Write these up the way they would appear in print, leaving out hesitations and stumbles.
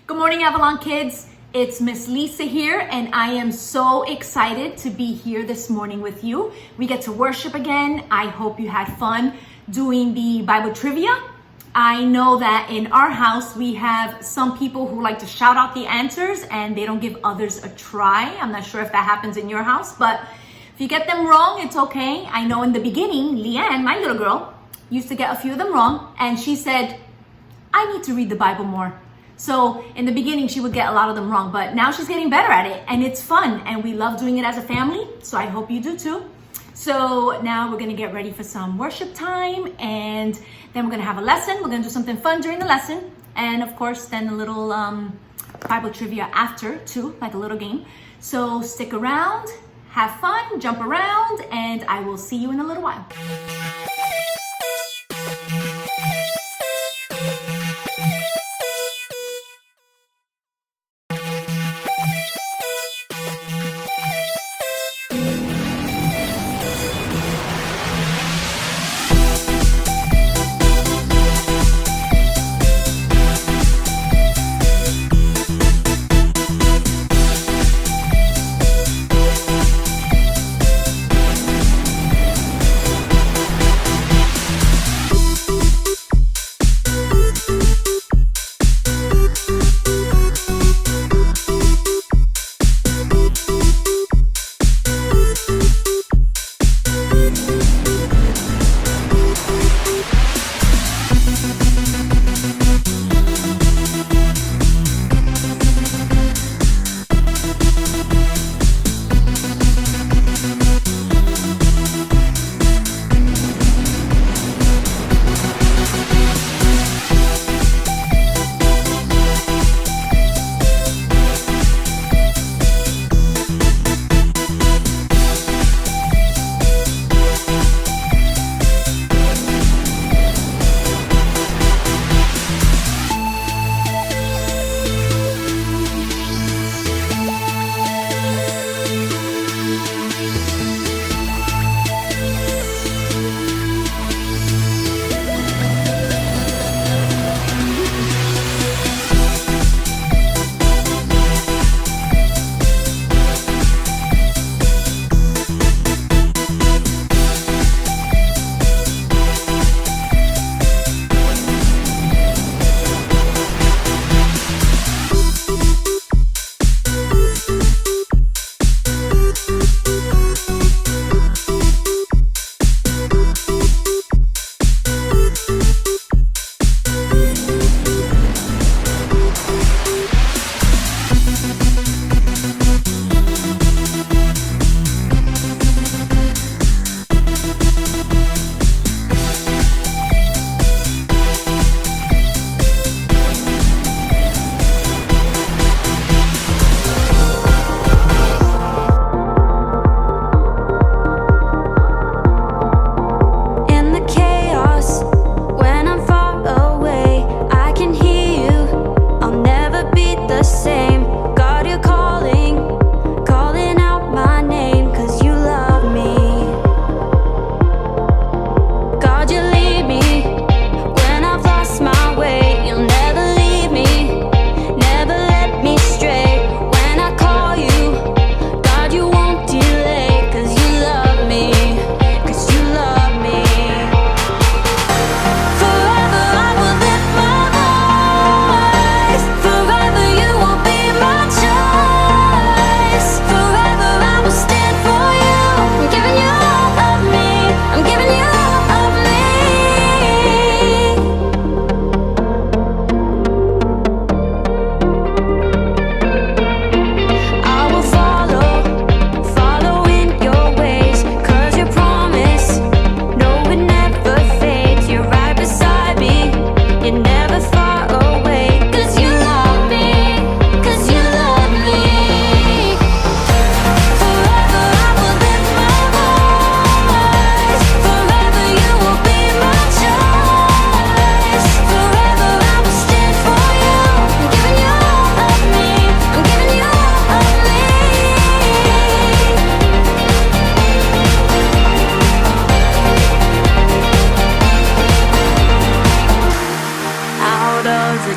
Good morning, Avalon kids. It's Miss Lisa here, and I am so excited to be here this morning with you. We get to worship again. I hope you had fun doing the Bible trivia. I know that in our house, we have some people who like to shout out the answers and they don't give others a try. I'm not sure if that happens in your house, but if you get them wrong, it's okay. I know in the beginning, Leanne, my little girl, used to get a few of them wrong, and she said, I need to read the Bible more. So in the beginning, she would get a lot of them wrong, but now she's getting better at it, and it's fun, and we love doing it as a family, so I hope you do too. So now we're gonna get ready for some worship time, and then we're gonna have a lesson. We're gonna do something fun during the lesson, and of course, then a little Bible trivia after too, like a little game. So stick around, have fun, jump around, and I will see you in a little while.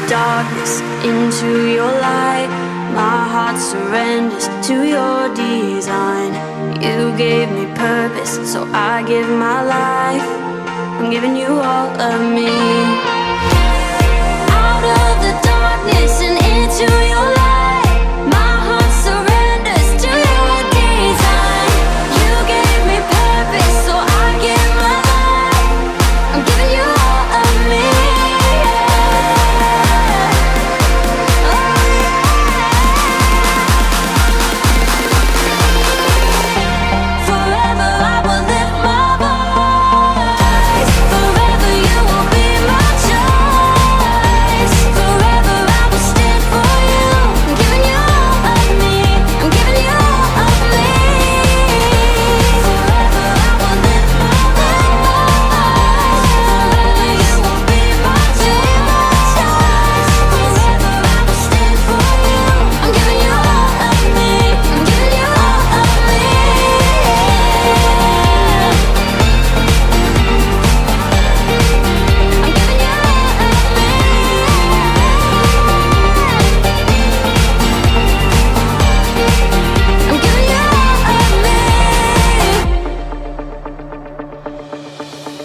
darkness into into your light. My heart surrenders to your design. You gave me purpose, so I give my life. I'm giving you all of me. Out of the darkness and into your light. My heart surrenders to your design. You gave me purpose, so I give my life. I'm giving you all of me.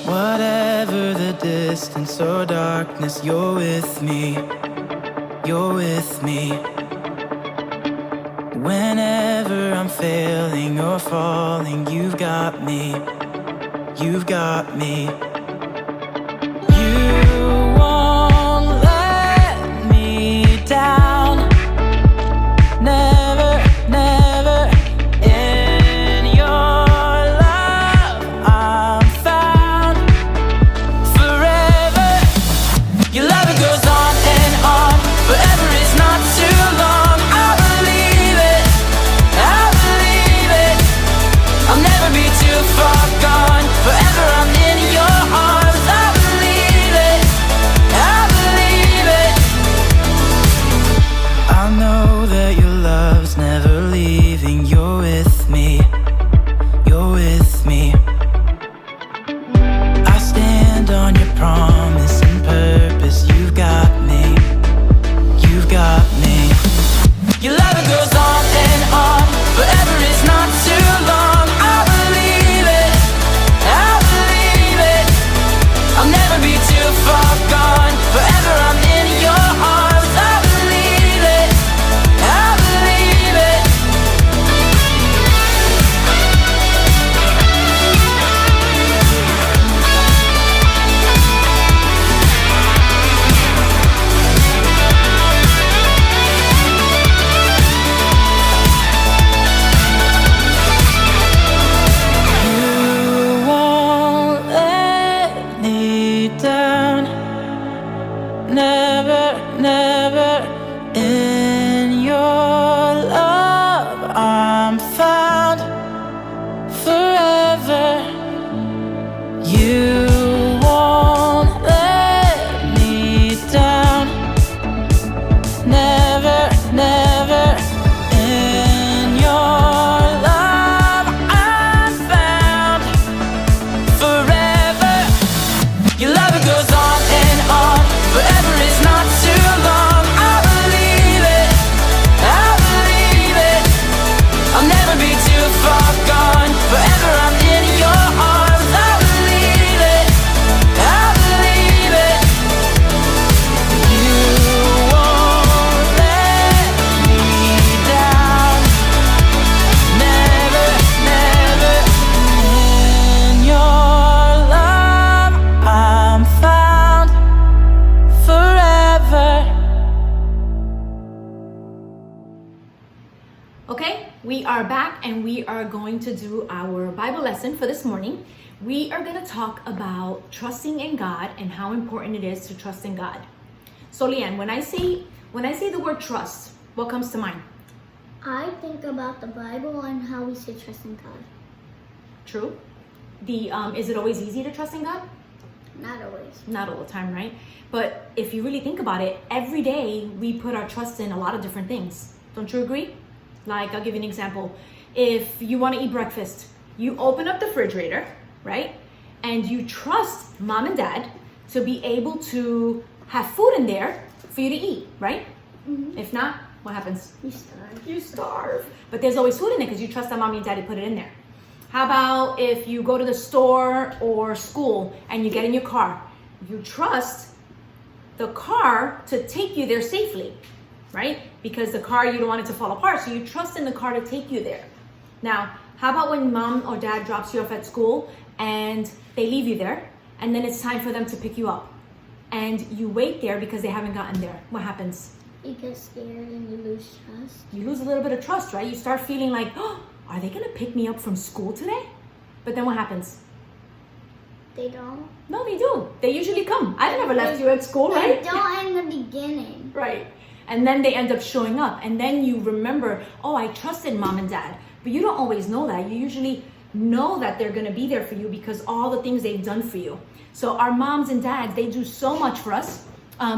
Whatever the distance or darkness, you're with me, you're with me. Whenever I'm failing or falling, you've got me, you've got me. You won't let me down, never, never. In your love I'm found forever. Your love, it goes on and on. Forever is not too long. I believe it, I believe it. I'll never be too far gone. Forever I'm in your arms. I believe it, I believe it. I know that your love's never leaving. You're with me, you're with me. I stand on your promise and purpose. You've got me, you've got me. Your love, it goes on and on. Forever is not too long. I believe it, I believe it. I'll never be too far gone. Forever I'm in your arms. I believe it, I believe it. You won't let me down, never, never. In your love I'm found forever. You won't let me down, never, never. In your love I'm found forever. Your love, it goes on and on. Forever is not too long. I believe it, I believe it. I'll never be too far gone. Forever I'm in your arms. I believe it, I believe it. You won't let me down, never, never. In your love I'm found forever. Okay, we are back and we are going to do our Bible lesson for this morning. We are going to talk about trusting in God and how important it is to trust in God. So Leanne, when I say the word trust, what comes to mind? I think about the Bible and how we should trust in God. True. Is it always easy to trust in God? Not always. Not all the time, right? But if you really think about it, every day we put our trust in a lot of different things. Don't you agree? Like, I'll give you an example. If you want to eat breakfast, you open up the refrigerator, right? And you trust mom and dad to be able to have food in there for you to eat, right? If not, what happens? You starve. You starve. But there's always food in it because you trust that mommy and daddy put it in there. How about if you go to the store or school and you get in your car? You trust the car to take you there safely, right? Because the car, you don't want it to fall apart. So you trust in the car to take you there. Now, how about when mom or dad drops you off at school and they leave you there and then it's time for them to pick you up and you wait there because they haven't gotten there? What happens? You get scared and you lose trust. You lose a little bit of trust, right? You start feeling like, oh, are they gonna pick me up from school today? But then what happens? They don't. No, they do. They usually come. I've never left you at school, right? They don't in the beginning. Right. And then they end up showing up. And then you remember, oh, I trusted mom and dad. But you don't always know that. You usually know that they're gonna be there for you because all the things they've done for you. So our moms and dads, they do so much for us.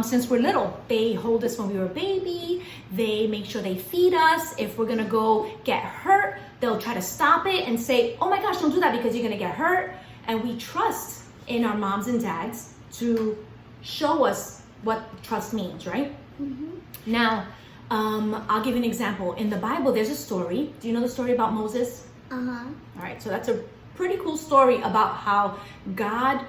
Since we're little, they hold us when we were a baby. They make sure they feed us. If we're gonna go get hurt, they'll try to stop it and say, oh my gosh, don't do that because you're gonna get hurt. And we trust in our moms and dads to show us what trust means, right? Now, I'll give you an example. In the Bible, there's a story. Do you know the story about Moses? Uh-huh. All right, so that's a pretty cool story about how God,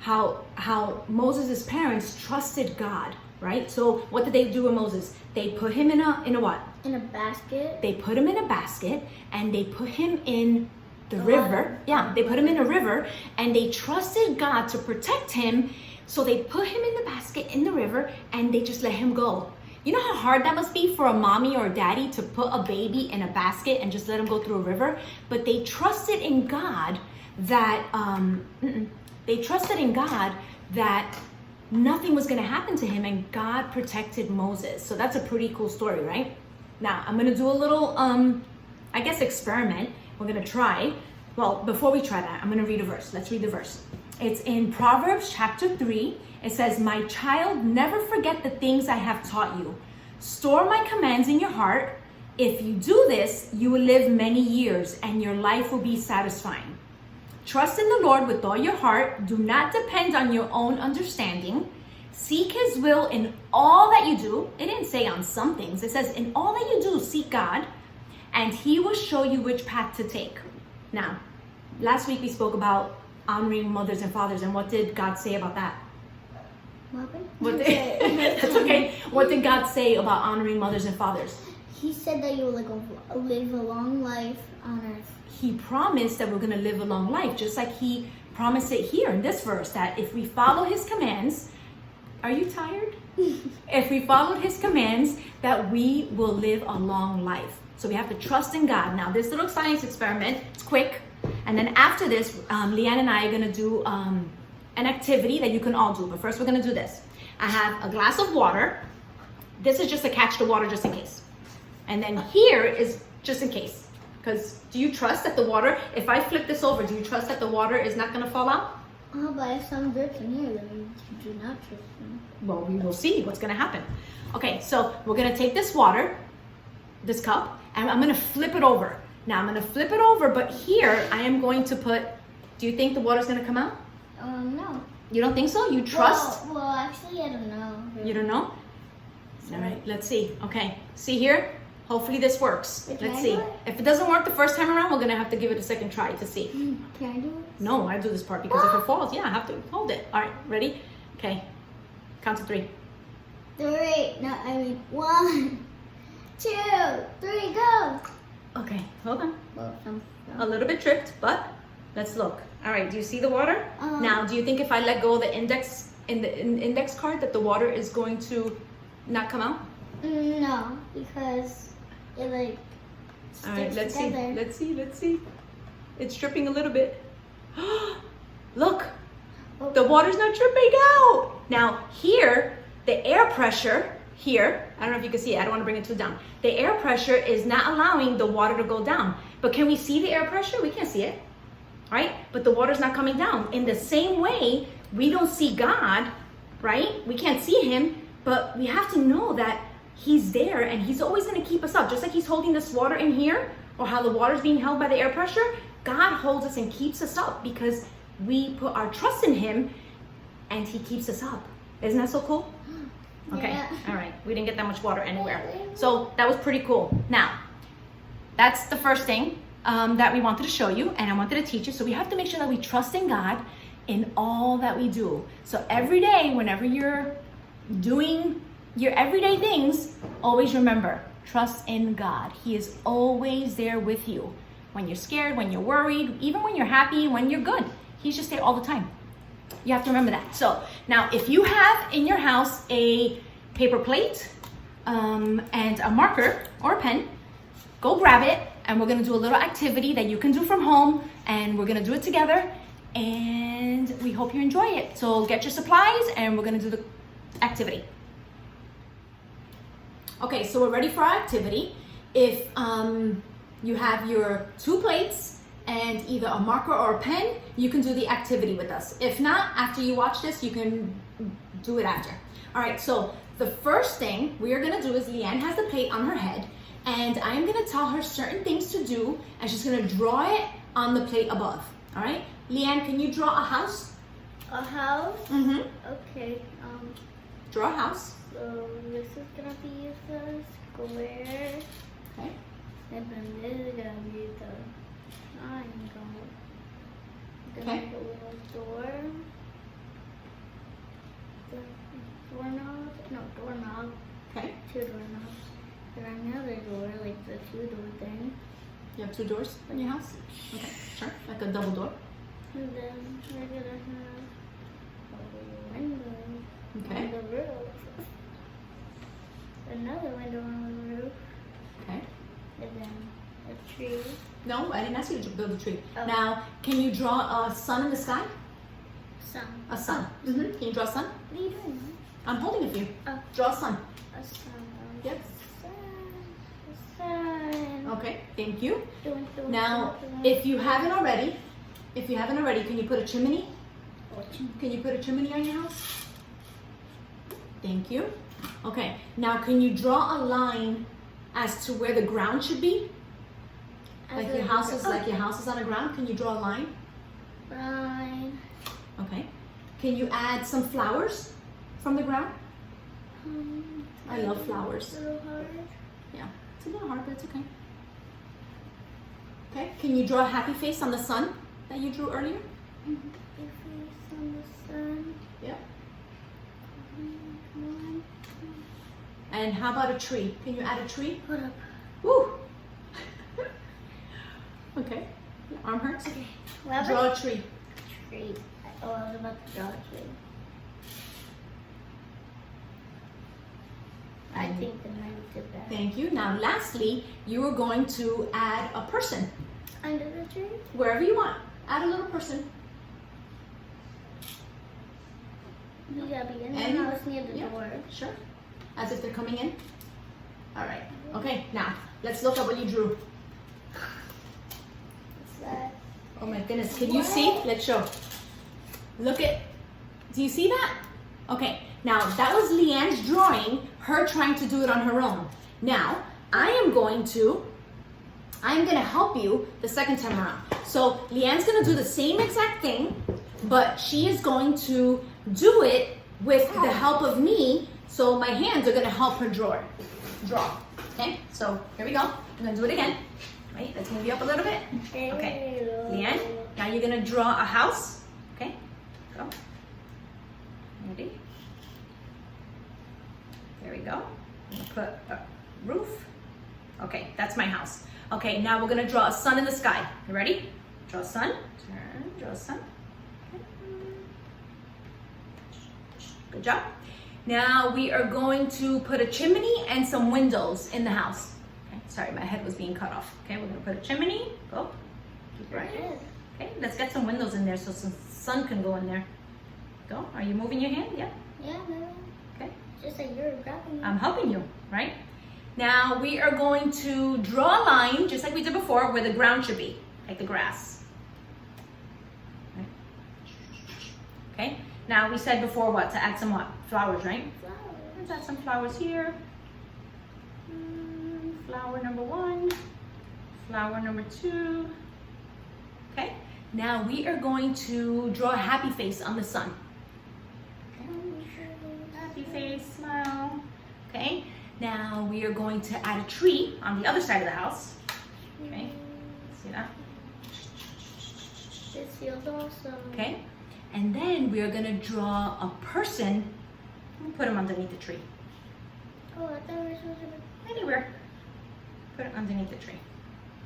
how Moses' parents trusted God, right? So what did they do with Moses? They put him in a what? In a basket. They put him in a basket and they put him in the river. water. Yeah, they put him in a river and they trusted God to protect him. So they put him in the basket in the river and they just let him go. You know how hard that must be for a mommy or a daddy to put a baby in a basket and just let him go through a river? But they trusted in God that nothing was going to happen to him, and God protected Moses. So that's a pretty cool story, right? Now I'm going to do a little I guess experiment. We're going to try. Well, before we try that, I'm going to read a verse. Let's read the verse. It's in Proverbs chapter 3. It says, my child, never forget the things I have taught you. Store my commands in your heart. If you do this, you will live many years and your life will be satisfying. Trust in the Lord with all your heart. Do not depend on your own understanding. Seek his will in all that you do. It didn't say on some things. It says in all that you do, seek God, and he will show you which path to take. Now, last week we spoke about honoring mothers and fathers, and what did God say about that? What did, that's okay. What did God say about honoring mothers and fathers? He said that you will live a long life on earth. He promised that we're going to live a long life, just like he promised it here in this verse, that if we follow his commands, are you tired? If we followed his commands, that we will live a long life. So we have to trust in God. Now, this little science experiment, it's quick. And then after this, Leanne and I are going to do an activity that you can all do. But first, we're going to do this. I have a glass of water. This is just to catch the water just in case. And then here is just in case. Because do you trust that the water, if I flip this over, do you trust that the water is not going to fall out? Oh, but if some drips in here, then you do not trust them. Well, we will see what's going to happen. Okay, so we're going to take this water, this cup, and I'm going to flip it over. Now I'm going to flip it over, but here I am going to put, do you think the water's going to come out? No. You don't think so? You trust? Well, actually, I don't know. You don't know? All right, let's see. Okay, see here? Hopefully this works. Wait, can Let's I see. do it? If it doesn't work the first time around, we're going to have to give it a second try to see. Can I do it? No, I do this part because if it falls, yeah, I have to hold it. All right, ready? Okay, count to 3. 3. No, I mean 1, 2, 3, go. Okay, hold on. Well, A little bit tripped, but let's look. All right, do you see the water? Now, do you think if I let go of the index index card that the water is going to not come out? No, because it like sticks All right, let's together. see. Let's see. It's dripping a little bit. Look, the water's not dripping out. Now here, the air pressure here, I don't know if you can see it. I don't want to bring it too down. The air pressure is not allowing the water to go down. But can we see the air pressure? We can't see it, right? But the water's not coming down. In the same way, we don't see God, right? We can't see him, but we have to know that he's there and he's always going to keep us up. Just like he's holding this water in here, or how the water's being held by the air pressure, God holds us and keeps us up because we put our trust in him and he keeps us up. Isn't that so cool? Okay, Yeah. all right. We didn't get that much water anywhere. So that was pretty cool. Now, that's the first thing that we wanted to show you and I wanted to teach you. So we have to make sure that we trust in God in all that we do. So every day, whenever you're doing your everyday things, always remember, trust in God. He is always there with you. When you're scared, when you're worried, even when you're happy, when you're good. He's just there all the time. You have to remember that. So now if you have in your house a paper plate and a marker or a pen, go grab it and we're gonna do a little activity that you can do from home and we're gonna do it together and we hope you enjoy it. So get your supplies and we're gonna do the activity. Okay, so we're ready for our activity. If you have your 2 plates and either a marker or a pen, you can do the activity with us. If not, after you watch this, you can do it after. All right, so the first thing we are gonna do is Leanne has the plate on her head and I am gonna tell her certain things to do and she's gonna draw it on the plate above, all right? Leanne, can you draw a house? A house? Mm-hmm. Okay, Draw a house. so this is gonna be the square, Okay. and then this is gonna be the triangle. Then Okay. the little door. The doorknob. Okay. 2 doorknobs. Then another door, like the 2-door thing. You have 2 doors in your house? Okay, sure. Like a double door. And then we're gonna have a window Okay. on the roof. Another window on the roof. Okay. And then a tree. No, I didn't ask you to build a tree. Oh. Now, can you draw a sun in the sky? Sun. A sun. Mm-hmm. Can you draw a sun? What are you doing? I'm holding it for you. Oh. Draw a sun. A sun. Yep. A sun. Okay, thank you. Doing. Now, if you haven't already, can you put a chimney? Can you put a chimney on your house? Thank you. Okay, now can you draw a line as to where the ground should be? Like your house is on the ground. Can you draw a line? Line. Okay. Can you add some flowers from the ground? I love flowers. Little heart. Yeah, it's a little hard, but it's okay. Okay, can you draw a happy face on the sun that you drew earlier? Your face on the sun. Yeah. Come on. And how about a tree? Can you add a tree? Hold up. Woo! Okay. Your arm hurts? Okay. Well, Draw a tree. tree. Oh, I was about to draw a tree. I think the knife did that. Thank you. Now, lastly, you are going to add a person. Under the tree? Wherever you want. Add a little person. You gotta be in the And- house near the yeah. door. Sure. As if they're coming in. All right. Okay, now, let's look at what you drew. What's that? Oh my goodness, can you see? Let's show. Look at, do you see that? Okay, now that was Leanne's drawing, her trying to do it on her own. Now, I am gonna help you the second time around. So Leanne's gonna do the same exact thing, but she is going to do it with the help of me, so my hands are gonna help her draw. Okay, so here we go. I'm gonna do it again. Right, let's move you up a little bit. Okay, Leanne, now you're gonna draw a house. Okay, go. Ready? There we go. I'm gonna put a roof. Okay, that's my house. Okay, now we're gonna draw a sun in the sky. You ready? Draw a sun. Turn, draw a sun. Okay. Good job. Now we are going to put a chimney and some windows in the house. Okay, sorry, my head was being cut off. Okay, we're gonna put a chimney. Go. Keep right. Okay, let's get some windows in there so some sun can go in there. Go. Are you moving your hand? Yeah. Yeah, no. Okay. Just like you're grabbing it. I'm helping you, right? Now we are going to draw a line, just like we did before, where the ground should be, like the grass. Right. Okay. Now we said before what? To add some what? Flowers, right? Flowers. Let's add some flowers here. Flower number 1. Flower number 2. Okay. Now we are going to draw a happy face on the sun. Okay. Happy face, smile. Okay, now we are going to add a tree on the other side of the house. Okay, see that? This feels awesome. Okay, and then we are gonna draw a person and put him underneath the tree. Oh, I thought we were supposed to. Anywhere. Put it underneath the tree.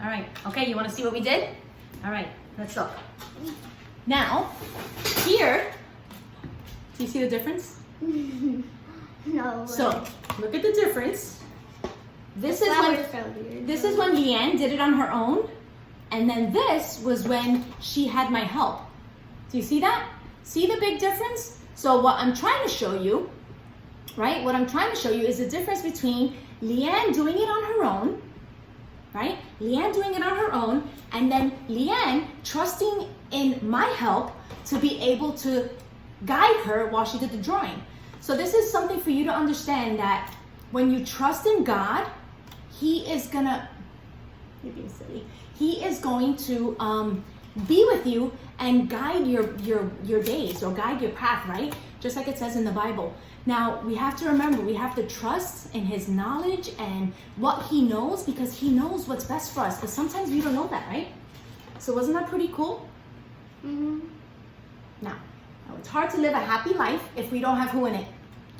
All right, okay, you wanna see what we did? All right, let's look. Now, here, do you see the difference? No. So, look at the difference. This is Flowers when so weird. this is when Leanne did it on her own, and then this was when she had my help. Do you see that? See the big difference? So what I'm trying to show you, right? What I'm trying to show you is the difference between Leanne doing it on her own, right? Leanne doing it on her own, and then Leanne trusting in my help to be able to guide her while she did the drawing. So this is something for you to understand, that when you trust in God, He is gonna, you're being silly, He is going to be with you and guide your days, or guide your path, right? Just like it says in the Bible. Now, we have to remember, we have to trust in His knowledge and what He knows, because He knows what's best for us. Because sometimes we don't know that, right? So wasn't that pretty cool? Mm-hmm. Now, it's hard to live a happy life if we don't have who in it?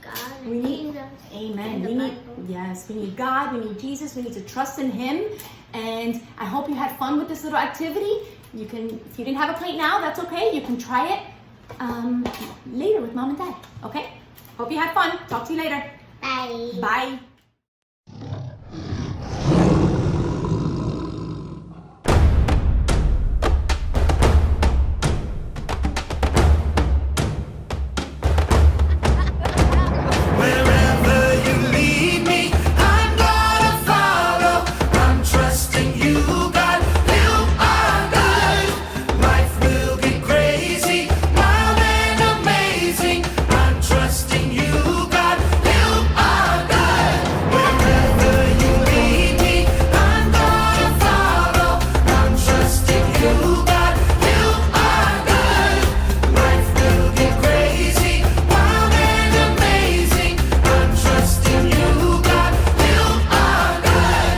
God. We need, Jesus. amen. And the We need, Bible. yes, we need God, we need Jesus, we need to trust in Him. And I hope you had fun with this little activity. You can, if you didn't have a plate now, that's okay. You can try it later with Mom and Dad, okay? Hope you had fun. Talk to you later. Bye. Bye. Wherever you lead me, I'm gonna follow. I'm trusting you, God. You are good. Life will get crazy, wild and amazing. I'm trusting you, God. You are good. Wherever you lead me, I'm gonna follow. I'm trusting you, God. You are good. Life will get crazy, wild and amazing. I'm trusting you, God. You are good.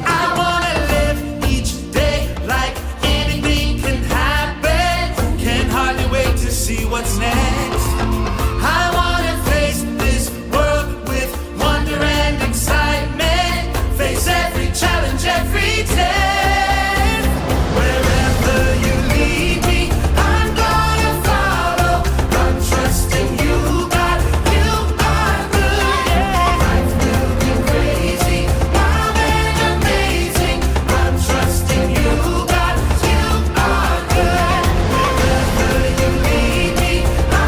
I wanna live each day like anything can happen. Can't hardly wait to see what's next. I wanna face this world with wonder and excitement. Face every challenge, every test. Wherever you lead me, I'm gonna follow. I'm trusting you, God. You are good. Life will be crazy, wild and amazing. I'm trusting you, God. You are good. Wherever you lead me, I'm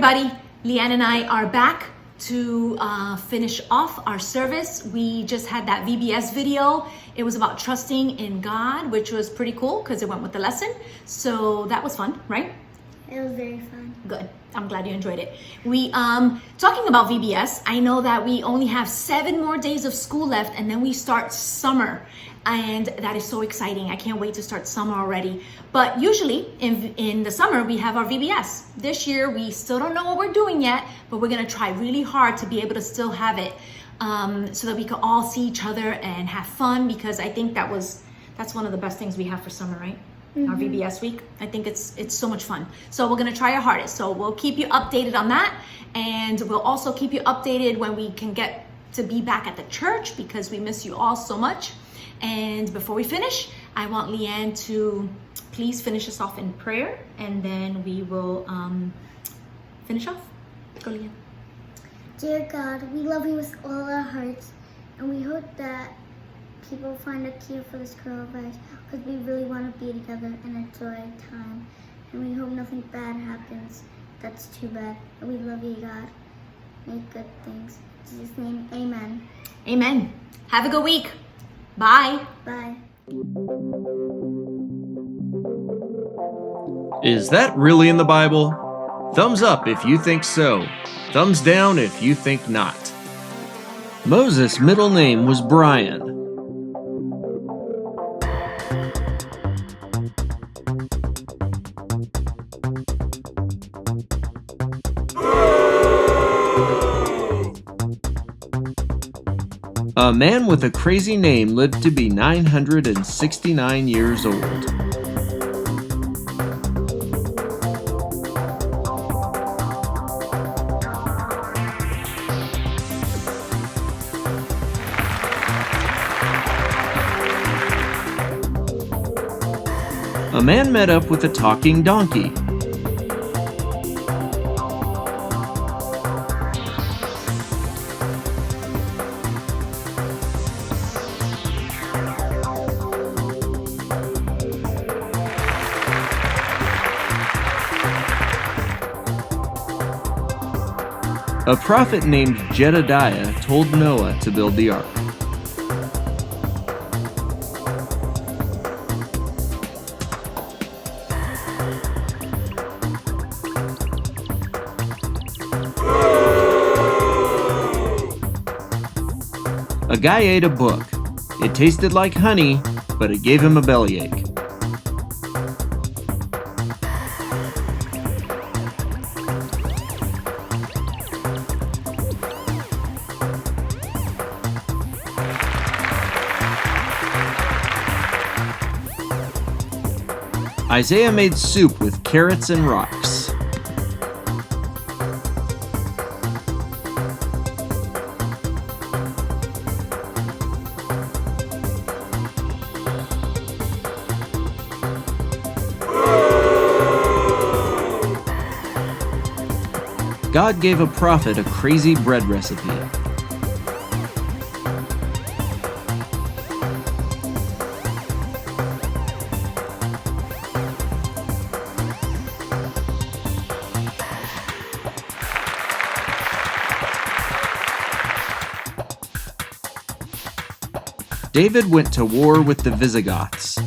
everybody. Leanne and I are back to finish off our service. We just had that VBS video. It was about trusting in God, which was pretty cool because it went with the lesson. So that was fun, right? It was very fun. Good. I'm glad you enjoyed it. We talking about VBS, I know that we only have 7 more days of school left and then we start summer. And that is so exciting. I can't wait to start summer already. But usually in the summer, we have our VBS. This year, we still don't know what we're doing yet, but we're gonna try really hard to be able to still have it so that we can all see each other and have fun, because I think that's one of the best things we have for summer, right? Our VBS week. I think it's so much fun. So we're gonna try our hardest. So we'll keep you updated on that. And we'll also keep you updated when we can get to be back at the church, because we miss you all so much. And before we finish, I want Leanne to please finish us off in prayer, and then we will finish off. Go, Leanne. Dear God, we love you with all our hearts, and we hope that people find a cure for this coronavirus, because we really want to be together and enjoy time. And we hope nothing bad happens. That's too bad. And we love you, God. Make good things. In Jesus' name, amen. Amen. Have a good week. Bye. Bye. Is that really in the Bible? Thumbs up if you think so. Thumbs down if you think not. Moses' middle name was Brian. A man with a crazy name lived to be 969 years old. A man met up with a talking donkey. A prophet named Jedediah told Noah to build the ark. A guy ate a book. It tasted like honey, but it gave him a bellyache. Isaiah made soup with carrots and rocks. God gave a prophet a crazy bread recipe. David went to war with the Visigoths.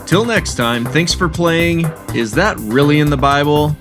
Till next time, thanks for playing Is That Really in the Bible?